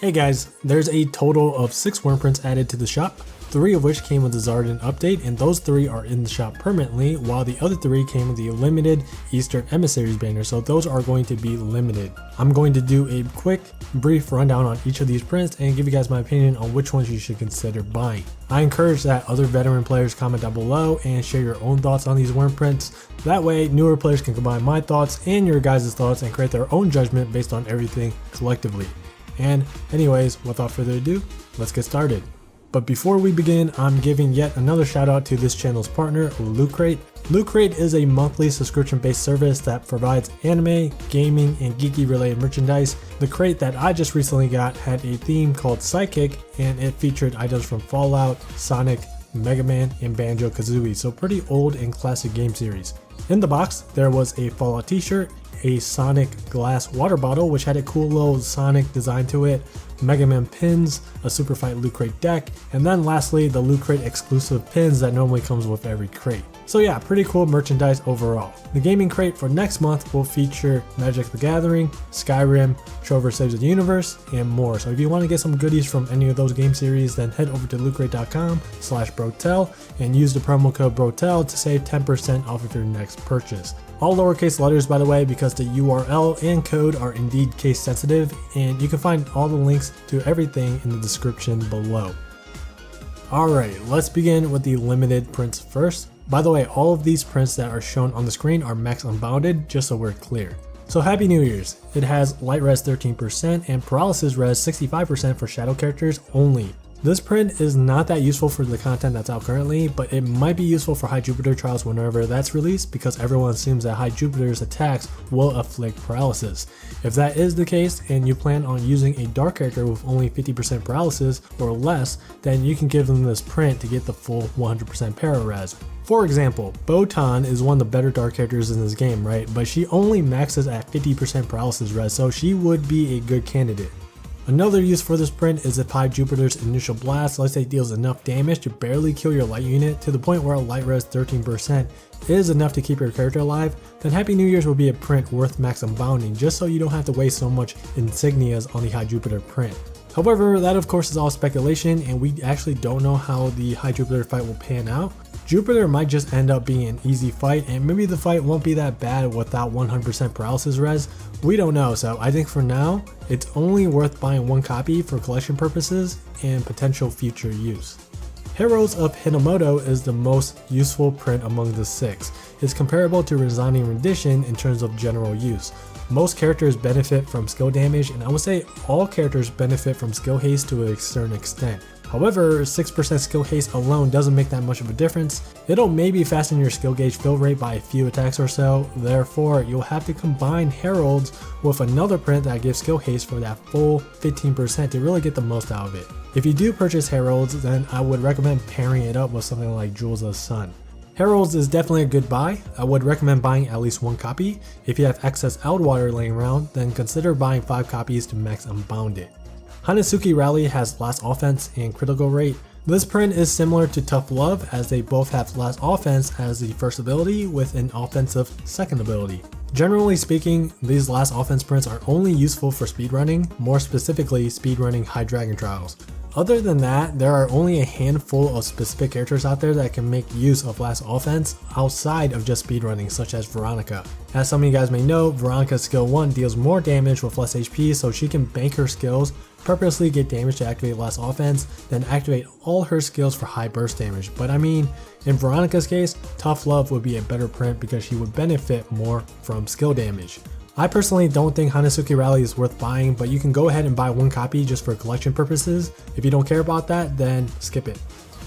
Hey guys, there's a total of 6 Wyrmprints added to the shop, 3 of which came with the Zardan update, and those 3 are in the shop permanently, while the other 3 came with the limited Eastern Emissaries banner, so those are going to be limited. I'm going to do a quick, brief rundown on each of these prints and give you guys my opinion on which ones you should consider buying. I encourage that other veteran players comment down below and share your own thoughts on these Wyrmprints. That way, newer players can combine my thoughts and your guys' thoughts and create their own judgment based on everything collectively. And anyways, without further ado, let's get started. But before we begin, I'm giving yet another shout out to this channel's partner, Loot Crate. Loot Crate is a monthly subscription-based service that provides anime, gaming, and geeky related merchandise. The crate that I just recently got had a theme called Psychic, and it featured items from Fallout, Sonic, Mega Man, and Banjo-Kazooie, so pretty old and classic game series. In the box, there was a Fallout t-shirt, a Sonic glass water bottle which had a cool little Sonic design to it, Mega Man pins, a Super Fight Loot Crate deck, and then lastly the Loot Crate exclusive pins that normally comes with every crate. So yeah, pretty cool merchandise overall. The gaming crate for next month will feature Magic the Gathering, Skyrim, Trover Saves the Universe, and more. So if you want to get some goodies from any of those game series, then head over to lootcrate.com/Brotel and use the promo code Brotel to save 10% off of your next purchase. All lowercase letters, by the way, because the URL and code are indeed case sensitive, and you can find all the links to everything in the description below. Alright, let's begin with the limited prints first. By the way, all of these prints that are shown on the screen are max unbounded, just so we're clear. So Happy New Year's. It has light res 13% and paralysis res 65% for shadow characters only. This print is not that useful for the content that's out currently, but it might be useful for High Jupiter trials whenever that's released because everyone assumes that High Jupiter's attacks will afflict paralysis. If that is the case and you plan on using a dark character with only 50% paralysis or less, then you can give them this print to get the full 100% para res. For example, Botan is one of the better dark characters in this game, right? But she only maxes at 50% paralysis res, so she would be a good candidate. Another use for this print is if High Jupiter's initial blast, let's say, deals enough damage to barely kill your light unit to the point where a light res 13% is enough to keep your character alive, then Happy New Year's will be a print worth max unbounding just so you don't have to waste so much insignias on the High Jupiter print. However, that of course is all speculation and we actually don't know how the High Jupiter fight will pan out. Jupiter might just end up being an easy fight and maybe the fight won't be that bad without 100% paralysis res. We don't know, so I think for now, it's only worth buying one copy for collection purposes and potential future use. Heralds of Hinomoto is the most useful print among the 6. It's comparable to Resounding Rendition in terms of general use. Most characters benefit from skill damage, and I would say all characters benefit from skill haste to a certain extent. However, 6% skill haste alone doesn't make that much of a difference. It'll maybe fasten your skill gauge fill rate by a few attacks or so, therefore you'll have to combine Heralds with another print that gives skill haste for that full 15% to really get the most out of it. If you do purchase Heralds, then I would recommend pairing it up with something like Jewels of the Sun. Heralds is definitely a good buy. I would recommend buying at least one copy. If you have excess Outwater laying around, then consider buying 5 copies to max unbound it. Hanetsuki Rally has last offense and critical rate. This print is similar to Tough Love as they both have last offense as the first ability with an offensive second ability. Generally speaking, these last offense prints are only useful for speedrunning, more specifically speedrunning High Dragon trials. Other than that, there are only a handful of specific characters out there that can make use of last offense outside of just speedrunning, such as Veronica. As some of you guys may know, Veronica's skill 1 deals more damage with less HP, so she can bank her skills, purposely get damage to activate last offense, then activate all her skills for high burst damage. But I mean, in Veronica's case, Tough Love would be a better print because she would benefit more from skill damage. I personally don't think Hanetsuki Rally is worth buying, but you can go ahead and buy one copy just for collection purposes. If you don't care about that, then skip it.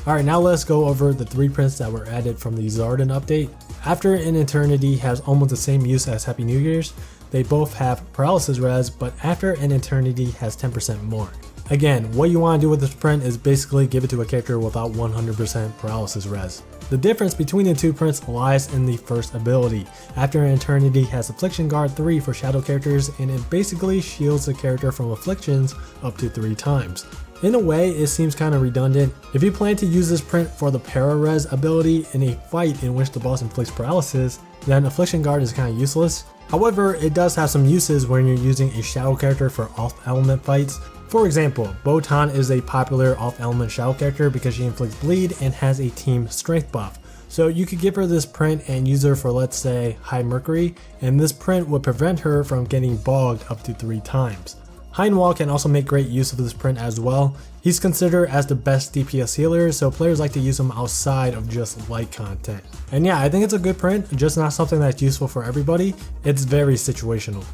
Alright, now let's go over the 3 prints that were added from the Zardan update. After an Eternity has almost the same use as Happy New Year's. They both have paralysis res, but After an Eternity has 10% more. Again, what you want to do with this print is basically give it to a character without 100% paralysis res. The difference between the 2 prints lies in the first ability. After an Eternity has Affliction Guard 3 for shadow characters, and it basically shields the character from afflictions up to 3 times. In a way, it seems kind of redundant. If you plan to use this print for the Para-Res ability in a fight in which the boss inflicts paralysis, then Affliction Guard is kind of useless. However, it does have some uses when you're using a shadow character for off-element fights. For example, Botan is a popular off-element shadow character because she inflicts bleed and has a team strength buff. So you could give her this print and use her for, let's say, high mercury, and this print would prevent her from getting bogged up to 3 times. Heinwall can also make great use of this print as well. He's considered as the best DPS healer, so players like to use him outside of just light content. And yeah, I think it's a good print, just not something that's useful for everybody. It's very situational.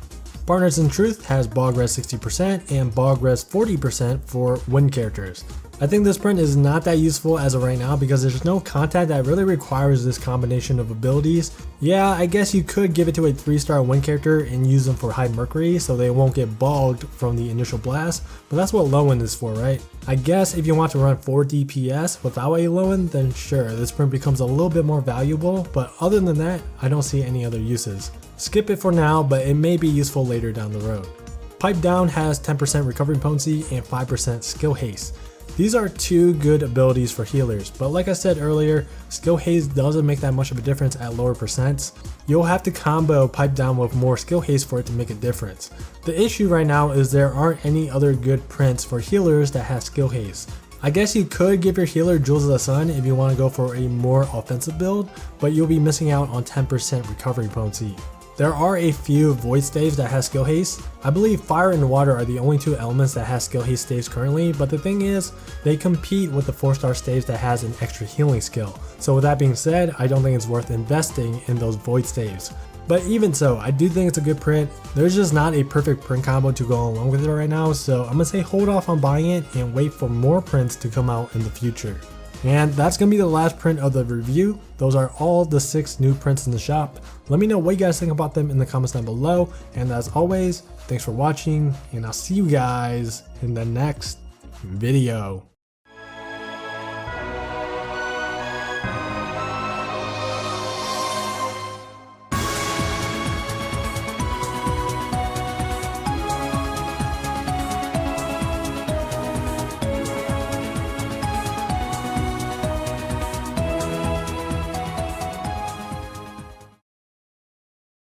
Partners in Truth has Bog Res 60% and Bog Res 40% for wind characters. I think this print is not that useful as of right now because there's no content that really requires this combination of abilities. Yeah, I guess you could give it to a 3-star wind character and use them for high mercury so they won't get bogged from the initial blast, but that's what low wind is for, right? I guess if you want to run 4 DPS without a low wind, then sure, this print becomes a little bit more valuable, but other than that, I don't see any other uses. Skip it for now, but it may be useful later down the road. Pipe Down has 10% recovery potency and 5% skill haste. These are 2 good abilities for healers, but like I said earlier, skill haste doesn't make that much of a difference at lower percents. You'll have to combo Pipe Down with more skill haste for it to make a difference. The issue right now is there aren't any other good prints for healers that have skill haste. I guess you could give your healer Jewels of the Sun if you want to go for a more offensive build, but you'll be missing out on 10% recovery potency. There are a few void staves that have skill haste. I believe fire and water are the only 2 elements that have skill haste staves currently, but the thing is, they compete with the 4-star staves that has an extra healing skill. So with that being said, I don't think it's worth investing in those void staves. But even so, I do think it's a good print. There's just not a perfect print combo to go along with it right now, so I'm gonna say hold off on buying it and wait for more prints to come out in the future. And that's going to be the last print of the review. Those are all the 6 new prints in the shop. Let me know what you guys think about them in the comments down below. And as always, thanks for watching, and I'll see you guys in the next video.